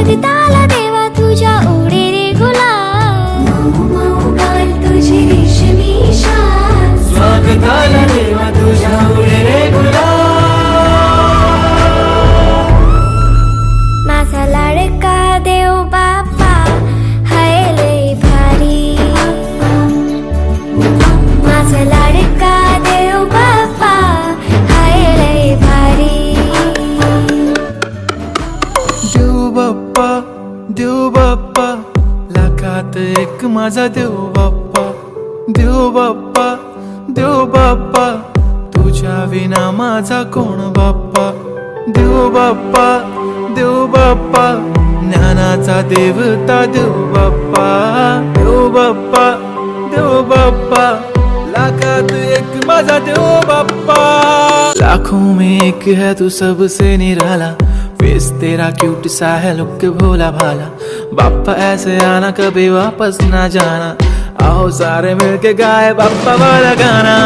स्वागताला देवा तुझ्या ओढे रे गुलाल, मऊ मऊ गाल तुझी रेशमी शाल, स्वागताला देवा तुझ्या ओढे रे गुलाल. माझा लाडका देव बाप्पा हाय लय भारी, माझा लाडका देव बाप्पा हाय लय भारी. देव बाप्पा लाखात एक माझा देव बाप्पा, देव बाप्पा देव बाप्पा तुझ्या विना माझा कोण बाप्पा. देव बाप्पा ज्ञानाचा देवता देव बाप्पा, देव बाप्पा लाखात एक माझा देव बाप्पा. लाखों में एक है तू सबसे निराला, फेस तेरा क्यूट सा है लुक भोला भाला. बाप्पा ऐसे आना कभी वापस ना जाना, आओ सारे मिलके गाए बाप्पा वाला गाना.